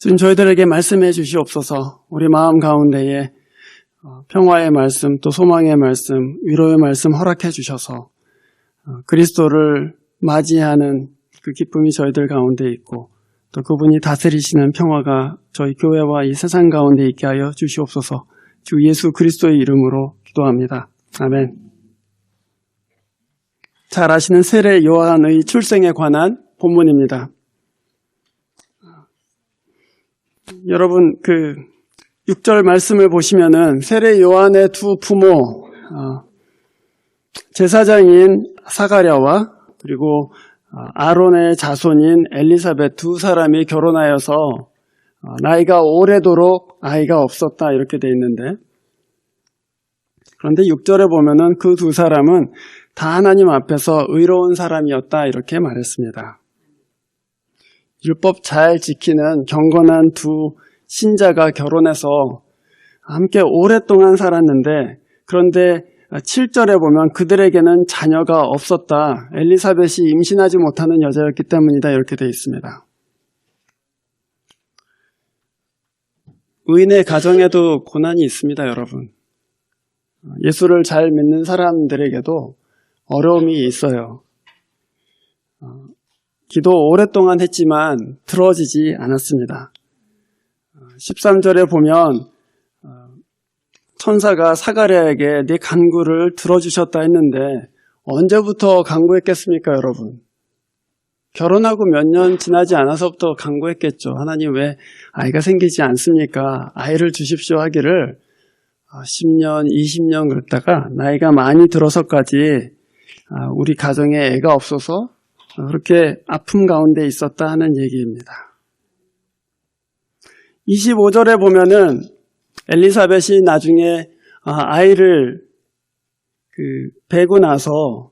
주님 저희들에게 말씀해 주시옵소서. 우리 마음 가운데에 평화의 말씀, 또 소망의 말씀, 위로의 말씀 허락해 주셔서 그리스도를 맞이하는 그 기쁨이 저희들 가운데 있고 또 그분이 다스리시는 평화가 저희 교회와 이 세상 가운데 있게 하여 주시옵소서. 주 예수 그리스도의 이름으로 기도합니다. 아멘. 잘 아시는 세례 요한의 출생에 관한 본문입니다. 여러분 6절 말씀을 보시면은 세례 요한의 두 부모 제사장인 사가랴와 그리고 아론의 자손인 엘리사벳 두 사람이 결혼하여서 나이가 오래도록 아이가 없었다 이렇게 돼 있는데, 그런데 6절에 보면은 그 두 사람은 다 하나님 앞에서 의로운 사람이었다 이렇게 말했습니다. 율법 잘 지키는 경건한 두 신자가 결혼해서 함께 오랫동안 살았는데, 그런데 7절에 보면 그들에게는 자녀가 없었다. 엘리사벳이 임신하지 못하는 여자였기 때문이다 이렇게 되어 있습니다. 의인의 가정에도 고난이 있습니다, 여러분. 예수를 잘 믿는 사람들에게도 어려움이 있어요. 기도 오랫동안 했지만 들어지지 않았습니다. 13절에 보면 천사가 사가랴에게 네 간구를 들어주셨다 했는데 언제부터 간구했겠습니까, 여러분? 결혼하고 몇 년 지나지 않아서부터 간구했겠죠. 하나님 왜 아이가 생기지 않습니까? 아이를 주십시오 하기를 10년, 20년 그랬다가 나이가 많이 들어서까지 우리 가정에 애가 없어서 그렇게 아픔 가운데 있었다 하는 얘기입니다. 25절에 보면은 엘리사벳이 나중에 아이를 베고 나서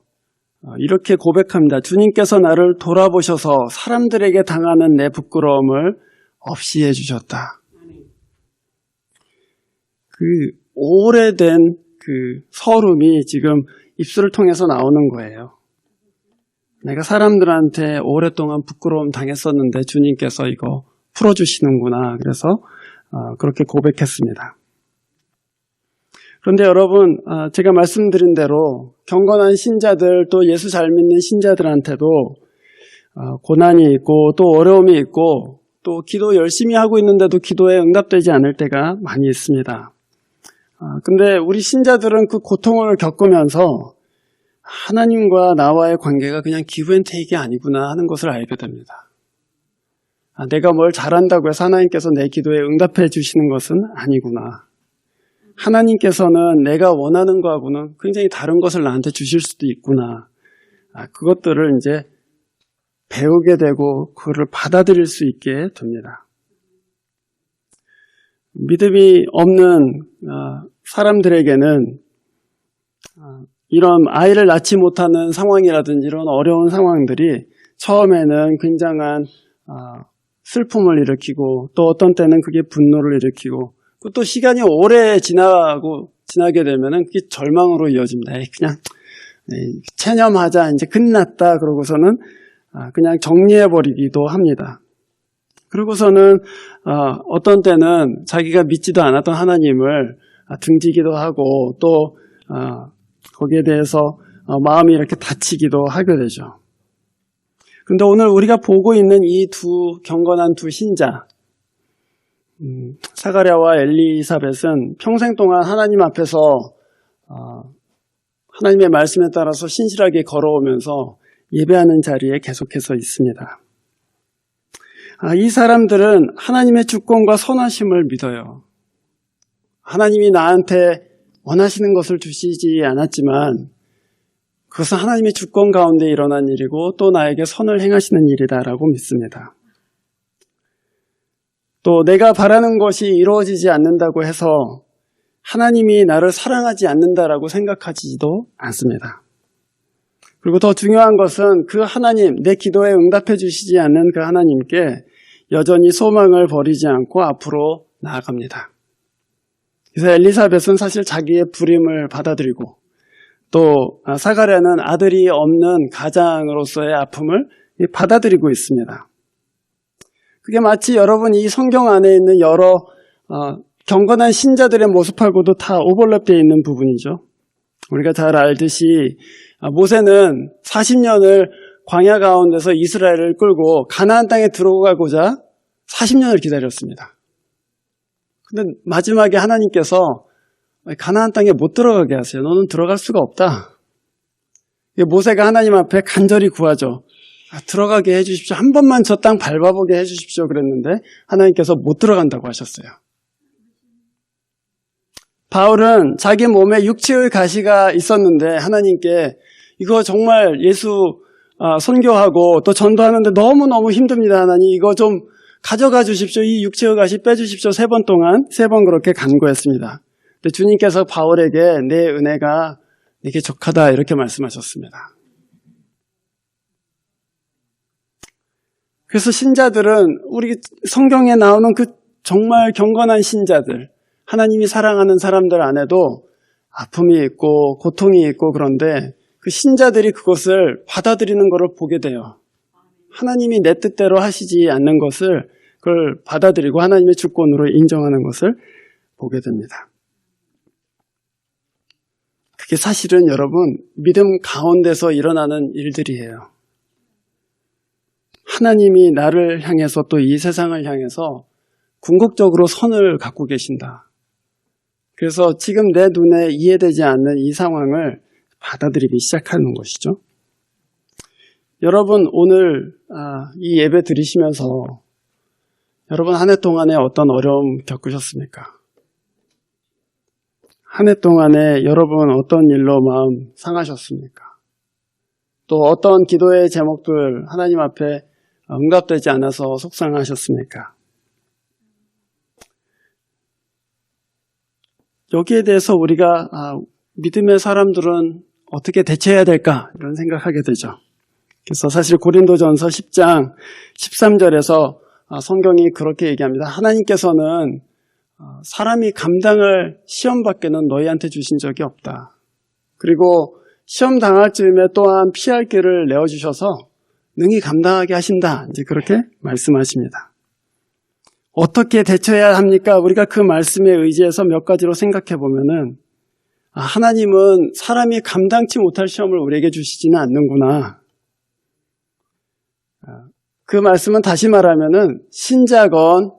이렇게 고백합니다. 주님께서 나를 돌아보셔서 사람들에게 당하는 내 부끄러움을 없이 해주셨다. 오래된 서름이 지금 입술을 통해서 나오는 거예요. 내가 사람들한테 오랫동안 부끄러움 당했었는데 주님께서 이거 풀어주시는구나. 그래서 그렇게 고백했습니다. 그런데 여러분, 제가 말씀드린 대로 경건한 신자들 또 예수 잘 믿는 신자들한테도 고난이 있고 또 어려움이 있고 또 기도 열심히 하고 있는데도 기도에 응답되지 않을 때가 많이 있습니다. 근데 우리 신자들은 그 고통을 겪으면서 하나님과 나와의 관계가 그냥 기브앤테이크가 아니구나 하는 것을 알게 됩니다. 내가 뭘 잘한다고 해서 하나님께서 내 기도에 응답해 주시는 것은 아니구나. 하나님께서는 내가 원하는 거하고는 굉장히 다른 것을 나한테 주실 수도 있구나. 그것들을 이제 배우게 되고 그거를 받아들일 수 있게 됩니다. 믿음이 없는 사람들에게는 이런 아이를 낳지 못하는 상황이라든지 이런 어려운 상황들이 처음에는 굉장한 슬픔을 일으키고 또 어떤 때는 그게 분노를 일으키고 또 시간이 오래 지나게 되면은 그게 절망으로 이어집니다. 그냥 체념하자, 이제 끝났다 그러고서는 그냥 정리해버리기도 합니다. 그러고서는 어떤 때는 자기가 믿지도 않았던 하나님을 등지기도 하고 또 거기에 대해서 마음이 이렇게 다치기도 하게 되죠. 근데 오늘 우리가 보고 있는 이 경건한 두 신자, 사가랴와 엘리사벳은 평생 동안 하나님 앞에서 하나님의 말씀에 따라서 신실하게 걸어오면서 예배하는 자리에 계속해서 있습니다. 이 사람들은 하나님의 주권과 선하심을 믿어요. 하나님이 나한테 원하시는 것을 주시지 않았지만 그것은 하나님의 주권 가운데 일어난 일이고 또 나에게 선을 행하시는 일이다라고 믿습니다. 또 내가 바라는 것이 이루어지지 않는다고 해서 하나님이 나를 사랑하지 않는다라고 생각하지도 않습니다. 그리고 더 중요한 것은 그 하나님, 내 기도에 응답해 주시지 않는 그 하나님께 여전히 소망을 버리지 않고 앞으로 나아갑니다. 그래서 엘리사벳은 사실 자기의 불임을 받아들이고 또 사가랴는 아들이 없는 가장으로서의 아픔을 받아들이고 있습니다. 그게 마치 여러분 이 성경 안에 있는 여러 경건한 신자들의 모습하고도 다 오버랩되어 있는 부분이죠. 우리가 잘 알듯이 모세는 40년을 광야 가운데서 이스라엘을 끌고 가나안 땅에 들어가고자 40년을 기다렸습니다. 근데 마지막에 하나님께서 가나안 땅에 못 들어가게 하세요. 너는 들어갈 수가 없다. 모세가 하나님 앞에 간절히 구하죠. 들어가게 해주십시오. 한 번만 저 땅 밟아보게 해주십시오. 그랬는데 하나님께서 못 들어간다고 하셨어요. 바울은 자기 몸에 육체의 가시가 있었는데 하나님께 이거 정말 예수 선교하고 또 전도하는데 너무너무 힘듭니다. 하나님 이거 좀 가져가 주십시오. 이 육체의 가시 빼주십시오. 3번 동안 3번 그렇게 간구했습니다. 근데 주님께서 바울에게 내 은혜가 네게 족하다 이렇게 말씀하셨습니다. 그래서 신자들은 우리 성경에 나오는 그 정말 경건한 신자들, 하나님이 사랑하는 사람들 안에도 아픔이 있고 고통이 있고 그런데 그 신자들이 그것을 받아들이는 것을 보게 돼요. 하나님이 내 뜻대로 하시지 않는 것을 그걸 받아들이고 하나님의 주권으로 인정하는 것을 보게 됩니다. 그게 사실은 여러분 믿음 가운데서 일어나는 일들이에요. 하나님이 나를 향해서 또 이 세상을 향해서 궁극적으로 선을 갖고 계신다. 그래서 지금 내 눈에 이해되지 않는 이 상황을 받아들이기 시작하는 것이죠. 여러분 오늘 이 예배 드리시면서 여러분 한 해 동안에 어떤 어려움 겪으셨습니까? 한 해 동안에 여러분 어떤 일로 마음 상하셨습니까? 또 어떤 기도의 제목들 하나님 앞에 응답되지 않아서 속상하셨습니까? 여기에 대해서 우리가 믿음의 사람들은 어떻게 대처해야 될까 이런 생각하게 되죠. 그래서 사실 고린도전서 10장 13절에서 성경이 그렇게 얘기합니다. 하나님께서는 사람이 감당할 시험밖에는 너희한테 주신 적이 없다. 그리고 시험 당할 즈음에 또한 피할 길을 내어주셔서 능히 감당하게 하신다. 이제 그렇게 말씀하십니다. 어떻게 대처해야 합니까? 우리가 그 말씀에 의지해서 몇 가지로 생각해 보면은 하나님은 사람이 감당치 못할 시험을 우리에게 주시지는 않는구나. 그 말씀은 다시 말하면은 신자건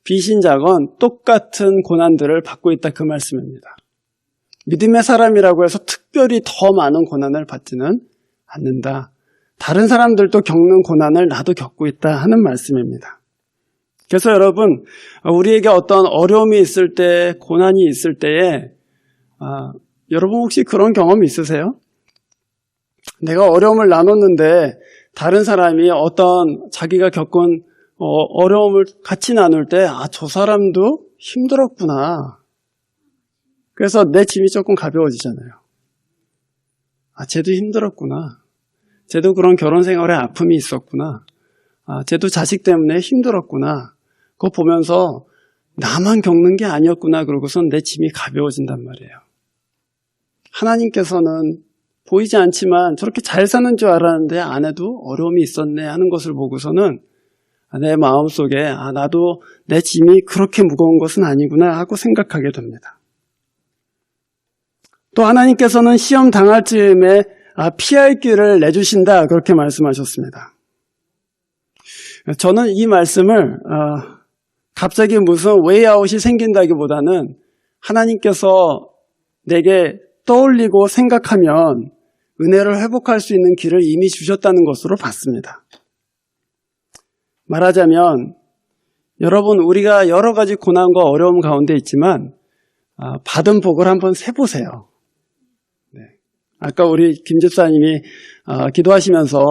비신자건 똑같은 고난들을 받고 있다 그 말씀입니다. 믿음의 사람이라고 해서 특별히 더 많은 고난을 받지는 않는다. 다른 사람들도 겪는 고난을 나도 겪고 있다 하는 말씀입니다. 그래서 여러분 우리에게 어떤 어려움이 있을 때 고난이 있을 때에 여러분 혹시 그런 경험 있으세요? 내가 어려움을 나눴는데 다른 사람이 어떤 자기가 겪은 어려움을 같이 나눌 때 저 사람도 힘들었구나. 그래서 내 짐이 조금 가벼워지잖아요. 쟤도 힘들었구나. 쟤도 그런 결혼 생활에 아픔이 있었구나. 쟤도 자식 때문에 힘들었구나. 그거 보면서 나만 겪는 게 아니었구나. 그러고선 내 짐이 가벼워진단 말이에요. 하나님께서는 보이지 않지만 저렇게 잘 사는 줄 알았는데 안에도 어려움이 있었네 하는 것을 보고서는 내 마음속에 나도 내 짐이 그렇게 무거운 것은 아니구나 하고 생각하게 됩니다. 또 하나님께서는 시험 당할 즈음에 피할 길을 내주신다 그렇게 말씀하셨습니다. 저는 이 말씀을 갑자기 무슨 웨이아웃이 생긴다기보다는 하나님께서 내게 떠올리고 생각하면 은혜를 회복할 수 있는 길을 이미 주셨다는 것으로 봤습니다. 말하자면 여러분 우리가 여러 가지 고난과 어려움 가운데 있지만 받은 복을 한번 세보세요. 아까 우리 김 집사님이 기도하시면서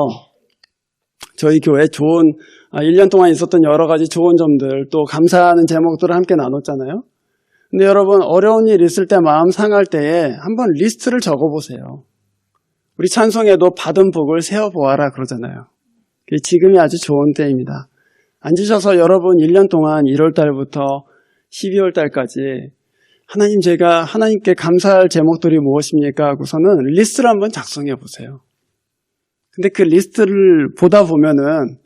저희 교회 좋은 1년 동안 있었던 여러 가지 좋은 점들 또 감사하는 제목들을 함께 나눴잖아요. 근데 여러분 어려운 일 있을 때 마음 상할 때에 한번 리스트를 적어보세요. 우리 찬송에도 받은 복을 세어보아라 그러잖아요. 지금이 아주 좋은 때입니다. 앉으셔서 여러분 1년 동안 1월 달부터 12월 달까지 하나님 제가 하나님께 감사할 제목들이 무엇입니까? 하고서는 리스트를 한번 작성해 보세요. 근데 그 리스트를 보다 보면은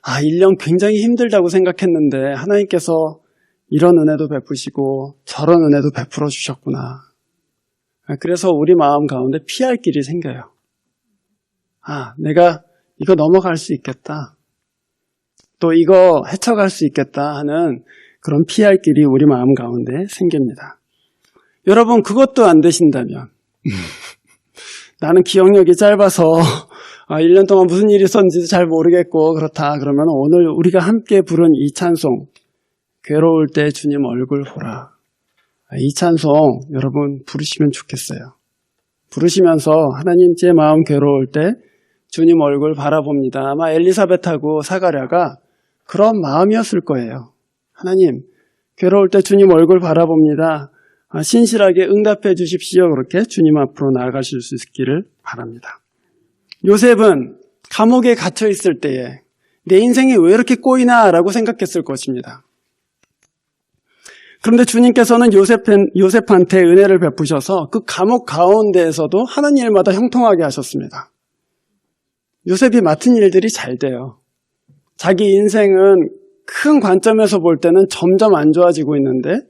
1년 굉장히 힘들다고 생각했는데 하나님께서 이런 은혜도 베푸시고 저런 은혜도 베풀어 주셨구나. 그래서 우리 마음 가운데 피할 길이 생겨요. 내가 이거 넘어갈 수 있겠다. 또 이거 헤쳐갈 수 있겠다 하는 그런 피할 길이 우리 마음 가운데 생깁니다. 여러분, 그것도 안 되신다면 나는 기억력이 짧아서 1년 동안 무슨 일이 있었는지도 잘 모르겠고 그렇다. 그러면 오늘 우리가 함께 부른 이 찬송, 괴로울 때 주님 얼굴 보라. 이 찬송 여러분 부르시면 좋겠어요. 부르시면서 하나님 제 마음 괴로울 때 주님 얼굴 바라봅니다. 아마 엘리사벳하고 사가랴가 그런 마음이었을 거예요. 하나님 괴로울 때 주님 얼굴 바라봅니다. 신실하게 응답해 주십시오. 그렇게 주님 앞으로 나아가실 수 있기를 바랍니다. 요셉은 감옥에 갇혀 있을 때에 내 인생이 왜 이렇게 꼬이나 라고 생각했을 것입니다. 그런데 주님께서는 요셉한테 은혜를 베푸셔서 그 감옥 가운데에서도 하는 일마다 형통하게 하셨습니다. 요셉이 맡은 일들이 잘 돼요. 자기 인생은 큰 관점에서 볼 때는 점점 안 좋아지고 있는데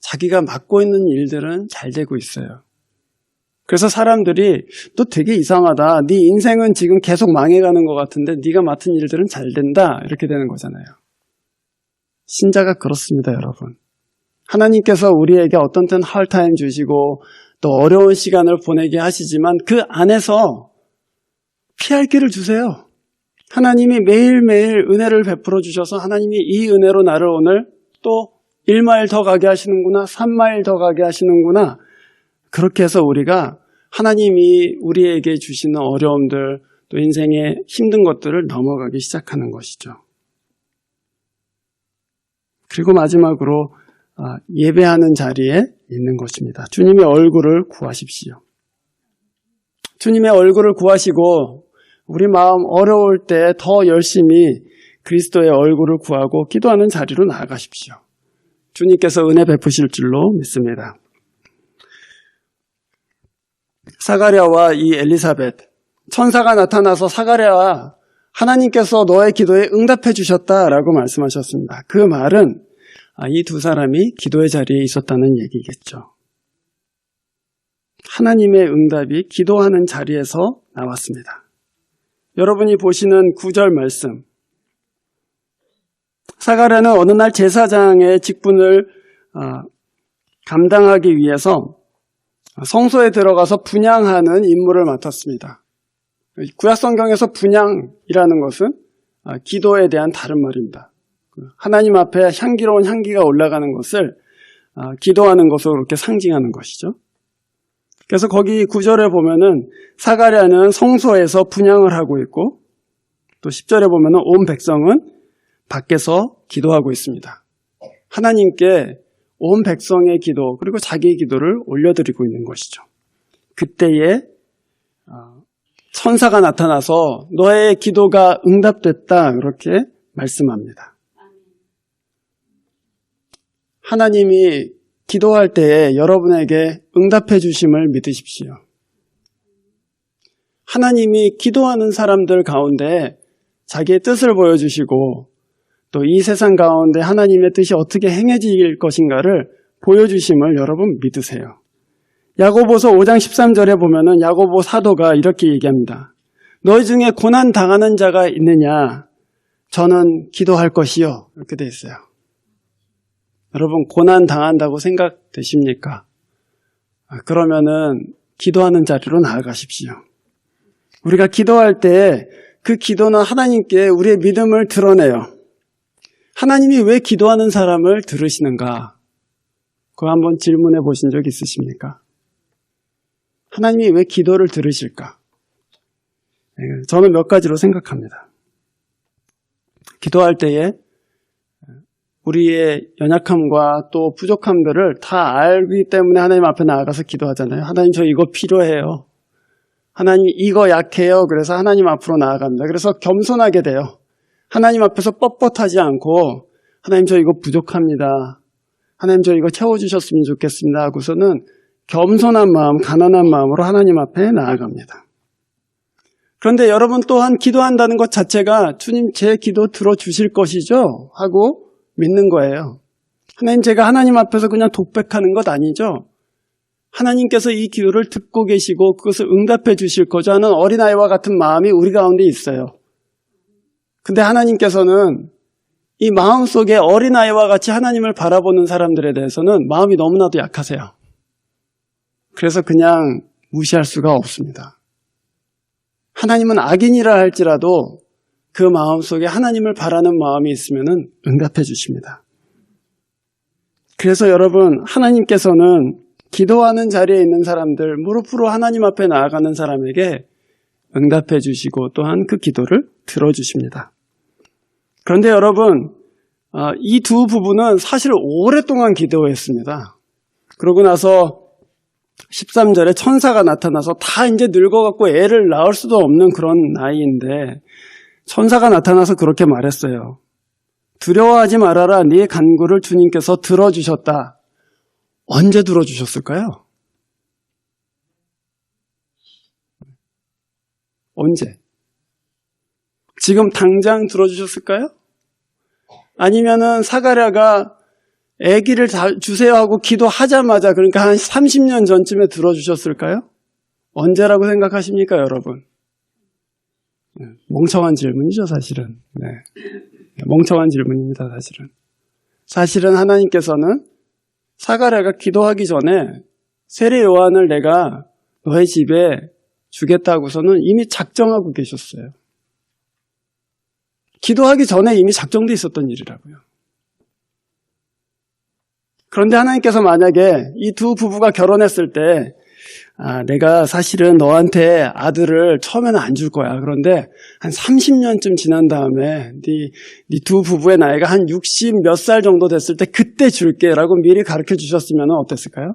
자기가 맡고 있는 일들은 잘 되고 있어요. 그래서 사람들이 너 되게 이상하다. 네 인생은 지금 계속 망해가는 것 같은데 네가 맡은 일들은 잘 된다. 이렇게 되는 거잖아요. 신자가 그렇습니다, 여러분. 하나님께서 우리에게 어떤 때는 헐타임 주시고 또 어려운 시간을 보내게 하시지만 그 안에서 피할 길을 주세요. 하나님이 매일매일 은혜를 베풀어 주셔서 하나님이 이 은혜로 나를 오늘 또 1마일 더 가게 하시는구나, 3마일 더 가게 하시는구나. 그렇게 해서 우리가 하나님이 우리에게 주시는 어려움들, 또 인생의 힘든 것들을 넘어가기 시작하는 것이죠. 그리고 마지막으로 예배하는 자리에 있는 것입니다. 주님의 얼굴을 구하십시오. 주님의 얼굴을 구하시고 우리 마음 어려울 때 더 열심히 그리스도의 얼굴을 구하고 기도하는 자리로 나아가십시오. 주님께서 은혜 베푸실 줄로 믿습니다. 사가랴와 이 엘리사벳, 천사가 나타나서 사가랴와 하나님께서 너의 기도에 응답해 주셨다라고 말씀하셨습니다. 그 말은 이 두 사람이 기도의 자리에 있었다는 얘기겠죠. 하나님의 응답이 기도하는 자리에서 나왔습니다. 여러분이 보시는 9절 말씀, 사가랴는 어느 날 제사장의 직분을 감당하기 위해서 성소에 들어가서 분향하는 임무를 맡았습니다. 구약성경에서 분향이라는 것은 기도에 대한 다른 말입니다. 하나님 앞에 향기로운 향기가 올라가는 것을 기도하는 것으로 그렇게 상징하는 것이죠. 그래서 거기 9절에 보면은 사가랴는 성소에서 분향을 하고 있고 또 10절에 보면은 온 백성은 밖에서 기도하고 있습니다. 하나님께 온 백성의 기도 그리고 자기의 기도를 올려드리고 있는 것이죠. 그때에 천사가 나타나서 너의 기도가 응답됐다 그렇게 말씀합니다. 하나님이 기도할 때에 여러분에게 응답해 주심을 믿으십시오. 하나님이 기도하는 사람들 가운데 자기의 뜻을 보여주시고 또 이 세상 가운데 하나님의 뜻이 어떻게 행해질 것인가를 보여주심을 여러분 믿으세요. 야고보서 5장 13절에 보면은 야고보 사도가 이렇게 얘기합니다. 너희 중에 고난 당하는 자가 있느냐? 저는 기도할 것이요. 이렇게 돼 있어요. 여러분 고난 당한다고 생각되십니까? 그러면은 기도하는 자리로 나아가십시오. 우리가 기도할 때 그 기도는 하나님께 우리의 믿음을 드러내요. 하나님이 왜 기도하는 사람을 들으시는가? 그거 한번 질문해 보신 적 있으십니까? 하나님이 왜 기도를 들으실까? 저는 몇 가지로 생각합니다. 기도할 때에 우리의 연약함과 또 부족함들을 다 알기 때문에 하나님 앞에 나아가서 기도하잖아요. 하나님 저 이거 필요해요. 하나님 이거 약해요. 그래서 하나님 앞으로 나아갑니다. 그래서 겸손하게 돼요. 하나님 앞에서 뻣뻣하지 않고 하나님 저 이거 부족합니다. 하나님 저 이거 채워주셨으면 좋겠습니다 하고서는 겸손한 마음, 가난한 마음으로 하나님 앞에 나아갑니다. 그런데 여러분 또한 기도한다는 것 자체가 주님 제 기도 들어주실 것이죠? 하고 믿는 거예요. 하나님, 제가 하나님 앞에서 그냥 독백하는 것 아니죠? 하나님께서 이 기도를 듣고 계시고 그것을 응답해 주실 거죠 하는 어린아이와 같은 마음이 우리 가운데 있어요. 근데 하나님께서는 이 마음속에 어린아이와 같이 하나님을 바라보는 사람들에 대해서는 마음이 너무나도 약하세요. 그래서 그냥 무시할 수가 없습니다. 하나님은 악인이라 할지라도 그 마음속에 하나님을 바라는 마음이 있으면 응답해 주십니다. 그래서 여러분, 하나님께서는 기도하는 자리에 있는 사람들, 무릎으로 하나님 앞에 나아가는 사람에게 응답해 주시고 또한 그 기도를 들어주십니다. 그런데 여러분, 이 두 부부는 사실 오랫동안 기도했습니다. 그러고 나서 13절에 천사가 나타나서 다 이제 늙어갖고 애를 낳을 수도 없는 그런 나이인데 천사가 나타나서 그렇게 말했어요. 두려워하지 말아라. 네 간구를 주님께서 들어주셨다. 언제 들어주셨을까요? 언제? 지금 당장 들어주셨을까요? 아니면은 사가랴가 아기를 주세요 하고 기도하자마자, 그러니까 한 30년 전쯤에 들어주셨을까요? 언제라고 생각하십니까, 여러분? 멍청한 질문이죠, 사실은. 네. 멍청한 질문입니다, 사실은. 사실은 하나님께서는 사가랴가 기도하기 전에 세례 요한을 내가 너의 집에 주겠다고서는 이미 작정하고 계셨어요. 기도하기 전에 이미 작정돼 있었던 일이라고요. 그런데 하나님께서 만약에 이 두 부부가 결혼했을 때 내가 사실은 너한테 아들을 처음에는 안 줄 거야. 그런데 한 30년쯤 지난 다음에 네 두 부부의 나이가 한 60 몇 살 정도 됐을 때 그때 줄게라고 미리 가르쳐 주셨으면 어땠을까요?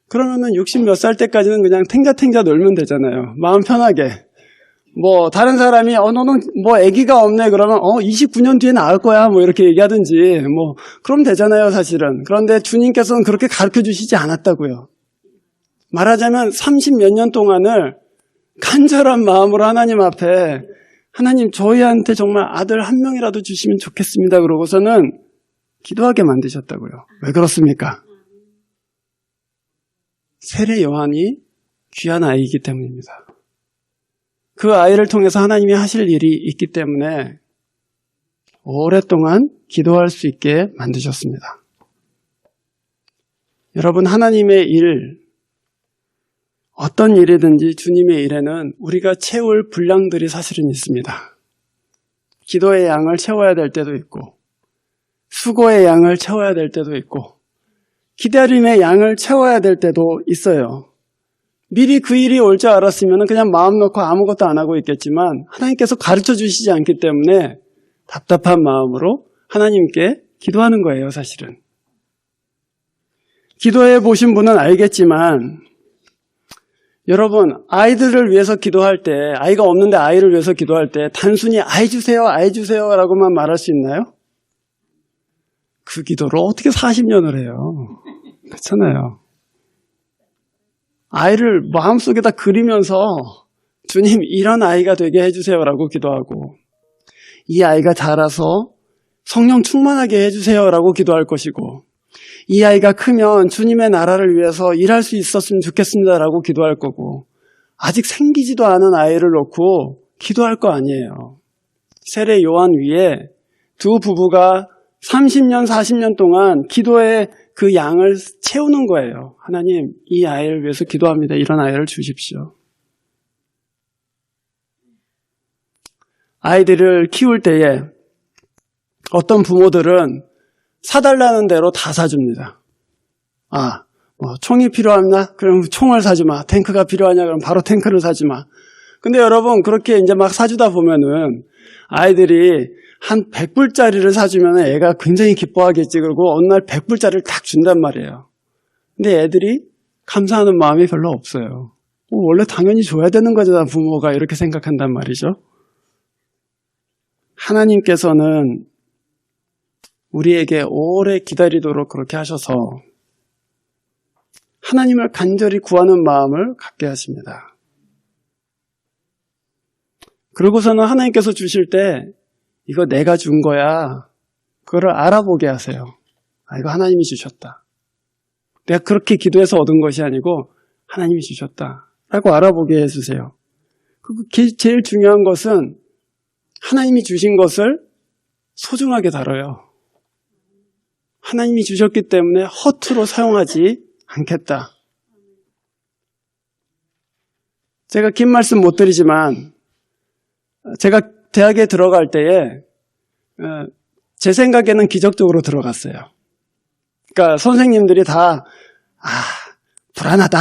그러면은 60 몇 살 때까지는 그냥 탱자탱자 놀면 되잖아요. 마음 편하게. 뭐 다른 사람이 너는 뭐 아기가 없네 그러면 29년 뒤에 낳을 거야 뭐 이렇게 얘기하든지 뭐 그럼 되잖아요, 사실은. 그런데 주님께서는 그렇게 가르쳐 주시지 않았다고요. 말하자면 30 몇 년 동안을 간절한 마음으로 하나님 앞에 하나님 저희한테 정말 아들 한 명이라도 주시면 좋겠습니다 그러고서는 기도하게 만드셨다고요. 왜 그렇습니까? 세례 요한이 귀한 아이이기 때문입니다. 그 아이를 통해서 하나님이 하실 일이 있기 때문에 오랫동안 기도할 수 있게 만드셨습니다. 여러분, 하나님의 일, 어떤 일이든지 주님의 일에는 우리가 채울 분량들이 사실은 있습니다. 기도의 양을 채워야 될 때도 있고, 수고의 양을 채워야 될 때도 있고, 기다림의 양을 채워야 될 때도 있어요. 미리 그 일이 올 줄 알았으면 그냥 마음 놓고 아무것도 안 하고 있겠지만 하나님께서 가르쳐 주시지 않기 때문에 답답한 마음으로 하나님께 기도하는 거예요, 사실은. 기도해 보신 분은 알겠지만 여러분, 아이들을 위해서 기도할 때, 아이가 없는데 아이를 위해서 기도할 때 단순히 아이 주세요 라고만 말할 수 있나요? 그 기도를 어떻게 40년을 해요? 그렇잖아요. 아이를 마음속에다 그리면서 주님 이런 아이가 되게 해주세요라고 기도하고, 이 아이가 자라서 성령 충만하게 해주세요라고 기도할 것이고, 이 아이가 크면 주님의 나라를 위해서 일할 수 있었으면 좋겠습니다라고 기도할 거고, 아직 생기지도 않은 아이를 놓고 기도할 거 아니에요. 세례 요한 위에 두 부부가 30년, 40년 동안 기도의 그 양을 채우는 거예요. 하나님, 이 아이를 위해서 기도합니다. 이런 아이를 주십시오. 아이들을 키울 때에 어떤 부모들은 사달라는 대로 다 사줍니다. 총이 필요하나? 그럼 총을 사주마. 탱크가 필요하냐? 그럼 바로 탱크를 사주마. 근데 여러분, 그렇게 이제 막 사주다 보면은 아이들이 한 100불짜리를 사주면 애가 굉장히 기뻐하겠지. 그리고 어느 날 100불짜리를 딱 준단 말이에요. 근데 애들이 감사하는 마음이 별로 없어요. 원래 당연히 줘야 되는 거잖아, 부모가. 이렇게 생각한단 말이죠. 하나님께서는 우리에게 오래 기다리도록 그렇게 하셔서 하나님을 간절히 구하는 마음을 갖게 하십니다. 그러고서는 하나님께서 주실 때 이거 내가 준 거야. 그거를 알아보게 하세요. 아, 이거 하나님이 주셨다. 내가 그렇게 기도해서 얻은 것이 아니고 하나님이 주셨다. 라고 알아보게 해주세요. 제일 중요한 것은 하나님이 주신 것을 소중하게 다뤄요. 하나님이 주셨기 때문에 허투루 사용하지 않겠다. 제가 긴 말씀 못 드리지만 제가 대학에 들어갈 때에 제 생각에는 기적적으로 들어갔어요. 그러니까 선생님들이 다 불안하다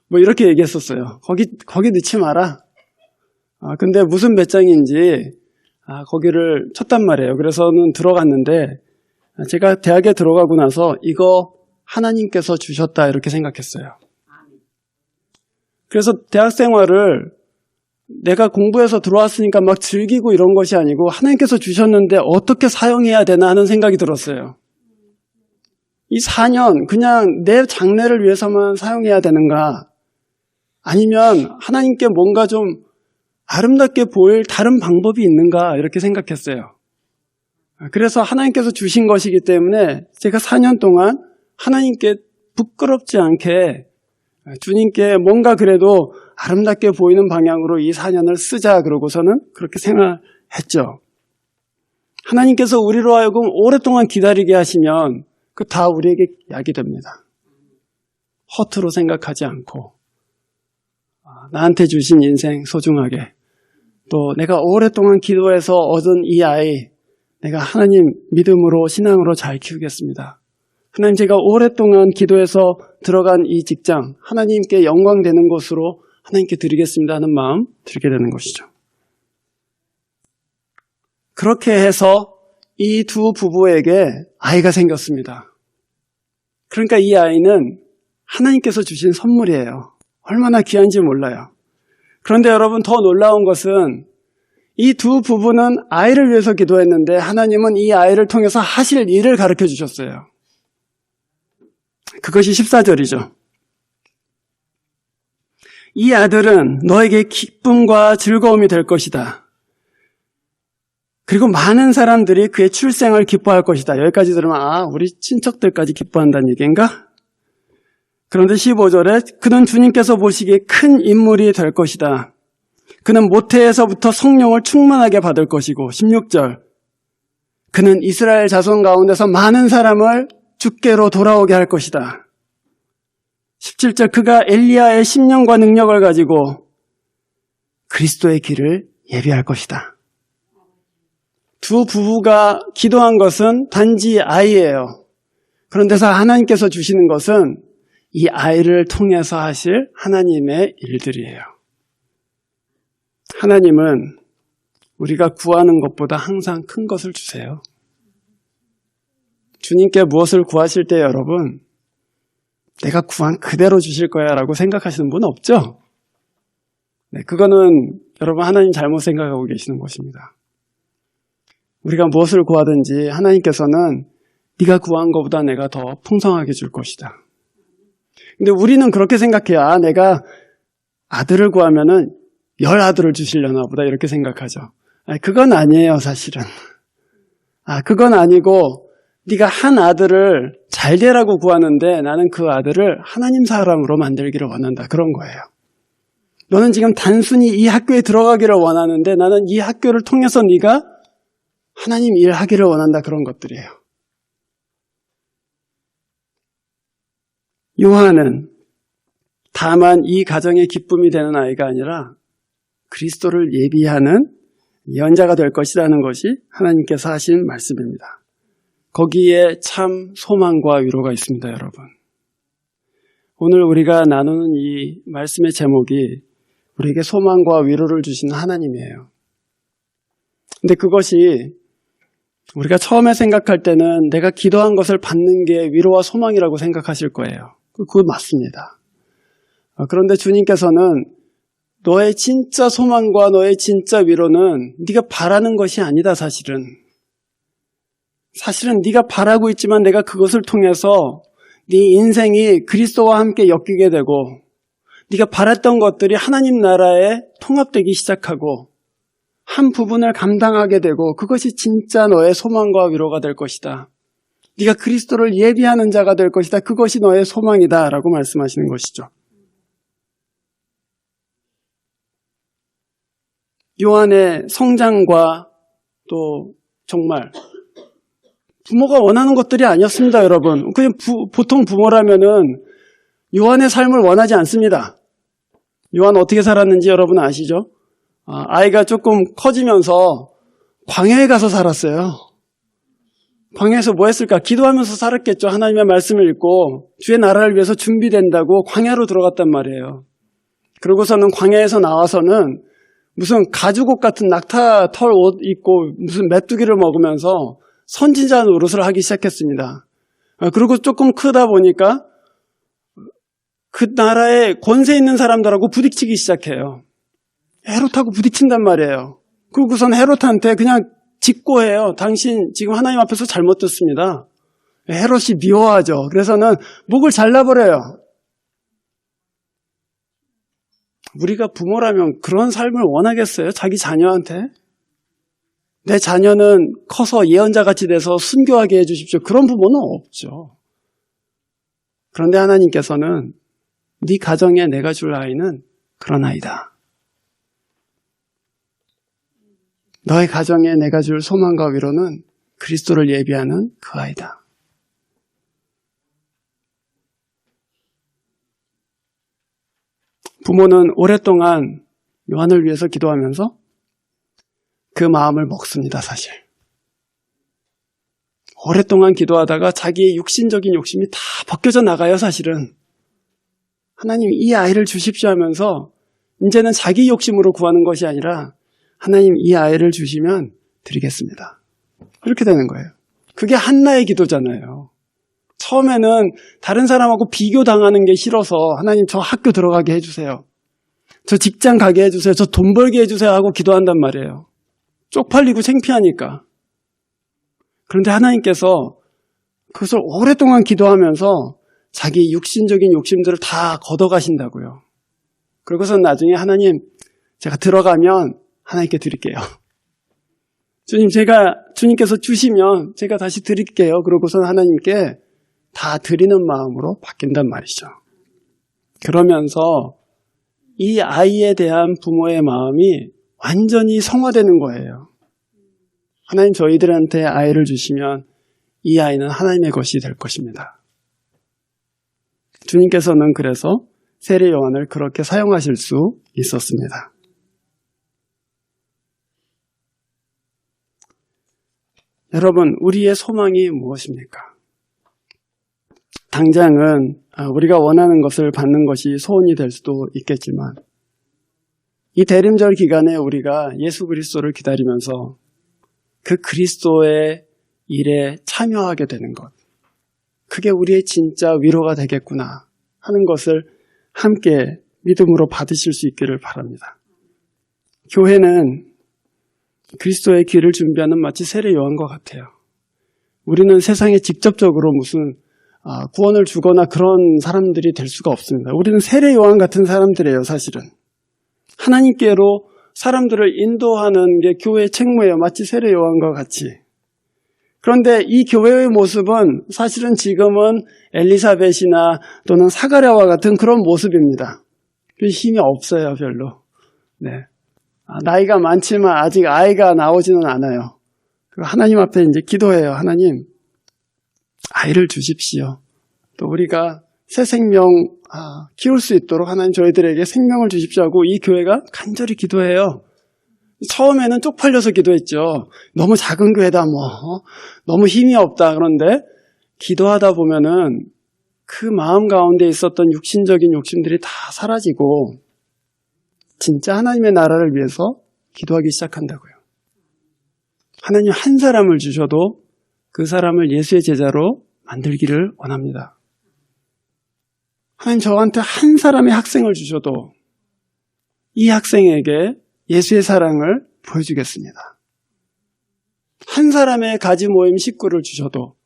뭐 이렇게 얘기했었어요. 거기 넣지 마라. 근데 무슨 배짱인지 거기를 쳤단 말이에요. 그래서는 들어갔는데 제가 대학에 들어가고 나서 이거 하나님께서 주셨다 이렇게 생각했어요. 그래서 대학 생활을 내가 공부해서 들어왔으니까 막 즐기고 이런 것이 아니고 하나님께서 주셨는데 어떻게 사용해야 되나 하는 생각이 들었어요. 이 4년 그냥 내 장래를 위해서만 사용해야 되는가? 아니면 하나님께 뭔가 좀 아름답게 보일 다른 방법이 있는가? 이렇게 생각했어요. 그래서 하나님께서 주신 것이기 때문에 제가 4년 동안 하나님께 부끄럽지 않게 주님께 뭔가 그래도 아름답게 보이는 방향으로 이 4년을 쓰자 그러고서는 그렇게 생각했죠. 하나님께서 우리로 하여금 오랫동안 기다리게 하시면 그 다 우리에게 약이 됩니다. 허투루 생각하지 않고 나한테 주신 인생 소중하게 또 내가 오랫동안 기도해서 얻은 이 아이 내가 하나님 믿음으로 신앙으로 잘 키우겠습니다. 하나님 제가 오랫동안 기도해서 들어간 이 직장 하나님께 영광되는 것으로 하나님께 드리겠습니다 하는 마음 들게 되는 것이죠. 그렇게 해서 이 두 부부에게 아이가 생겼습니다. 그러니까 이 아이는 하나님께서 주신 선물이에요. 얼마나 귀한지 몰라요. 그런데 여러분 더 놀라운 것은 이 두 부부는 아이를 위해서 기도했는데 하나님은 이 아이를 통해서 하실 일을 가르쳐 주셨어요. 그것이 14절이죠. 이 아들은 너에게 기쁨과 즐거움이 될 것이다. 그리고 많은 사람들이 그의 출생을 기뻐할 것이다. 여기까지 들으면 우리 친척들까지 기뻐한다는 얘기인가? 그런데 15절에 그는 주님께서 보시기에 큰 인물이 될 것이다. 그는 모태에서부터 성령을 충만하게 받을 것이고 16절 그는 이스라엘 자손 가운데서 많은 사람을 주께로 돌아오게 할 것이다. 17절 그가 엘리야의 심령과 능력을 가지고 그리스도의 길을 예비할 것이다. 두 부부가 기도한 것은 단지 아이예요. 그런데서 하나님께서 주시는 것은 이 아이를 통해서 하실 하나님의 일들이에요. 하나님은 우리가 구하는 것보다 항상 큰 것을 주세요. 주님께 무엇을 구하실 때 여러분 내가 구한 그대로 주실 거야 라고 생각하시는 분 없죠? 네, 그거는 여러분 하나님 잘못 생각하고 계시는 것입니다. 우리가 무엇을 구하든지 하나님께서는 네가 구한 것보다 내가 더 풍성하게 줄 것이다. 근데 우리는 그렇게 생각해요. 내가 아들을 구하면은 10아들을 주시려나 보다 이렇게 생각하죠. 그건 아니에요 사실은. 그건 아니고 네가 한 아들을 잘 되라고 구하는데 나는 그 아들을 하나님 사람으로 만들기를 원한다. 그런 거예요. 너는 지금 단순히 이 학교에 들어가기를 원하는데 나는 이 학교를 통해서 네가 하나님 일하기를 원한다. 그런 것들이에요. 요한은 다만 이 가정의 기쁨이 되는 아이가 아니라 그리스도를 예비하는 예언자가 될 것이라는 것이 하나님께서 하신 말씀입니다. 거기에 참 소망과 위로가 있습니다, 여러분. 오늘 우리가 나누는 이 말씀의 제목이 우리에게 소망과 위로를 주시는 하나님이에요. 근데 그것이 우리가 처음에 생각할 때는 내가 기도한 것을 받는 게 위로와 소망이라고 생각하실 거예요. 그거 맞습니다. 그런데 주님께서는 너의 진짜 소망과 너의 진짜 위로는 네가 바라는 것이 아니다, 사실은. 사실은 네가 바라고 있지만 내가 그것을 통해서 네 인생이 그리스도와 함께 엮이게 되고 네가 바랐던 것들이 하나님 나라에 통합되기 시작하고 한 부분을 감당하게 되고 그것이 진짜 너의 소망과 위로가 될 것이다. 네가 그리스도를 예비하는 자가 될 것이다. 그것이 너의 소망이다 라고 말씀하시는 것이죠. 요한의 성장과 또 정말 부모가 원하는 것들이 아니었습니다, 여러분. 그냥 보통 부모라면은 요한의 삶을 원하지 않습니다. 요한 어떻게 살았는지 여러분 아시죠? 아이가 조금 커지면서 광야에 가서 살았어요. 광야에서 뭐 했을까? 기도하면서 살았겠죠. 하나님의 말씀을 읽고 주의 나라를 위해서 준비된다고 광야로 들어갔단 말이에요. 그러고서는 광야에서 나와서는 무슨 가죽옷 같은 낙타 털 옷 입고 무슨 메뚜기를 먹으면서 선지자 노릇을 하기 시작했습니다. 그리고 조금 크다 보니까 그 나라에 권세 있는 사람들하고 부딪히기 시작해요. 헤롯하고 부딪힌단 말이에요. 그러고선 헤롯한테 그냥 직고해요. 당신 지금 하나님 앞에서 잘못 듣습니다. 헤롯이 미워하죠. 그래서는 목을 잘라버려요. 우리가 부모라면 그런 삶을 원하겠어요? 자기 자녀한테? 내 자녀는 커서 예언자같이 돼서 순교하게 해주십시오. 그런 부모는 없죠. 그런데 하나님께서는 네 가정에 내가 줄 아이는 그런 아이다. 너의 가정에 내가 줄 소망과 위로는 그리스도를 예비하는 그 아이다. 부모는 오랫동안 요한을 위해서 기도하면서 그 마음을 먹습니다, 사실. 오랫동안 기도하다가 자기의 육신적인 욕심이 다 벗겨져 나가요, 사실은. 하나님 이 아이를 주십시오 하면서 이제는 자기 욕심으로 구하는 것이 아니라 하나님 이 아이를 주시면 드리겠습니다. 이렇게 되는 거예요. 그게 한나의 기도잖아요. 처음에는 다른 사람하고 비교당하는 게 싫어서 하나님 저 학교 들어가게 해주세요. 저 직장 가게 해주세요. 저 돈 벌게 해주세요 하고 기도한단 말이에요. 쪽팔리고 창피하니까. 그런데 하나님께서 그것을 오랫동안 기도하면서 자기 육신적인 욕심들을 다 걷어가신다고요. 그러고서 나중에 하나님 제가 들어가면 하나님께 드릴게요. 주님께서 주시면 제가 다시 드릴게요. 그러고서 하나님께 다 드리는 마음으로 바뀐단 말이죠. 그러면서 이 아이에 대한 부모의 마음이 완전히 성화되는 거예요. 하나님 저희들한테 아이를 주시면 이 아이는 하나님의 것이 될 것입니다. 주님께서는 그래서 세례 요한을 그렇게 사용하실 수 있었습니다. 여러분, 우리의 소망이 무엇입니까? 당장은 우리가 원하는 것을 받는 것이 소원이 될 수도 있겠지만 이 대림절 기간에 우리가 예수 그리스도를 기다리면서 그 그리스도의 일에 참여하게 되는 것, 그게 우리의 진짜 위로가 되겠구나 하는 것을 함께 믿음으로 받으실 수 있기를 바랍니다. 교회는 그리스도의 길을 준비하는 마치 세례 요한과 같아요. 우리는 세상에 직접적으로 무슨 구원을 주거나 그런 사람들이 될 수가 없습니다. 우리는 세례 요한 같은 사람들이에요, 사실은. 하나님께로 사람들을 인도하는 게 교회의 책무예요. 마치 세례 요한과 같이. 그런데 이 교회의 모습은 사실은 지금은 엘리사벳이나 또는 사가랴와 같은 그런 모습입니다. 힘이 없어요, 별로. 네. 나이가 많지만 아직 아이가 나오지는 않아요. 하나님 앞에 이제 기도해요. 하나님, 아이를 주십시오. 또 우리가 새 생명 키울 수 있도록 하나님 저희들에게 생명을 주십시오 하고 이 교회가 간절히 기도해요. 처음에는 쪽팔려서 기도했죠. 너무 작은 교회다 너무 힘이 없다. 그런데 기도하다 보면은 그 마음 가운데 있었던 육신적인 욕심들이 다 사라지고 진짜 하나님의 나라를 위해서 기도하기 시작한다고요. 하나님 한 사람을 주셔도 그 사람을 예수의 제자로 만들기를 원합니다. 하나님 저한테 한 사람의 학생을 주셔도 이 학생에게 예수의 사랑을 보여주겠습니다. 한 사람의 가지 모임 식구를 주셔도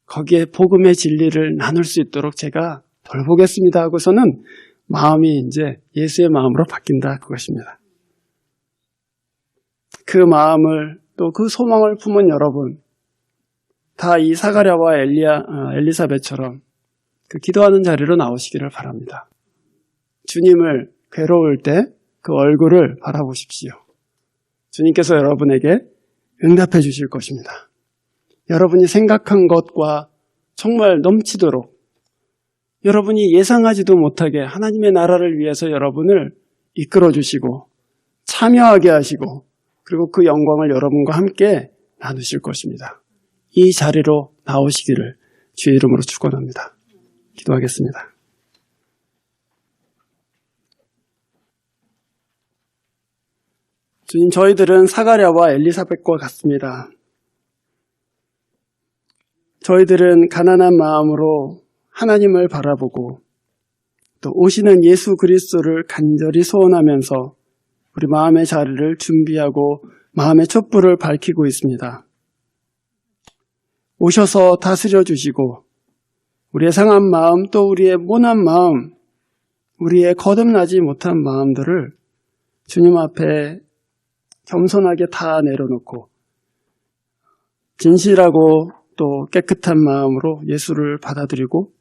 거기에 복음의 진리를 나눌 수 있도록 제가 돌보겠습니다 하고서는 마음이 이제 예수의 마음으로 바뀐다 그것입니다. 그 마음을 또 그 소망을 품은 여러분, 다 이 사가랴와 엘리사벳처럼 그 기도하는 자리로 나오시기를 바랍니다. 주님을 괴로울 때 그 얼굴을 바라보십시오. 주님께서 여러분에게 응답해 주실 것입니다. 여러분이 생각한 것과 정말 넘치도록 여러분이 예상하지도 못하게 하나님의 나라를 위해서 여러분을 이끌어 주시고 참여하게 하시고 그리고 그 영광을 여러분과 함께 나누실 것입니다. 이 자리로 나오시기를 주의 이름으로 축원합니다. 기도하겠습니다. 주님, 저희들은 사가랴와 엘리사벳과 같습니다. 저희들은 가난한 마음으로 하나님을 바라보고 또 오시는 예수 그리스도를 간절히 소원하면서 우리 마음의 자리를 준비하고 마음의 촛불을 밝히고 있습니다. 오셔서 다스려 주시고 우리의 상한 마음 또 우리의 모난 마음, 우리의 거듭나지 못한 마음들을 주님 앞에 겸손하게 다 내려놓고 진실하고 또 깨끗한 마음으로 예수를 받아들이고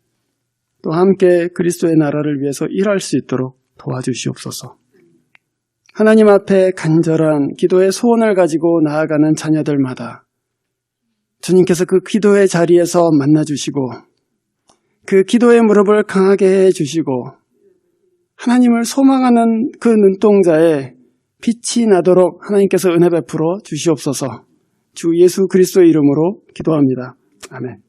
또 함께 그리스도의 나라를 위해서 일할 수 있도록 도와주시옵소서. 하나님 앞에 간절한 기도의 소원을 가지고 나아가는 자녀들마다 주님께서 그 기도의 자리에서 만나주시고 그 기도의 무릎을 강하게 해주시고 하나님을 소망하는 그 눈동자에 빛이 나도록 하나님께서 은혜 베풀어 주시옵소서. 주 예수 그리스도의 이름으로 기도합니다. 아멘.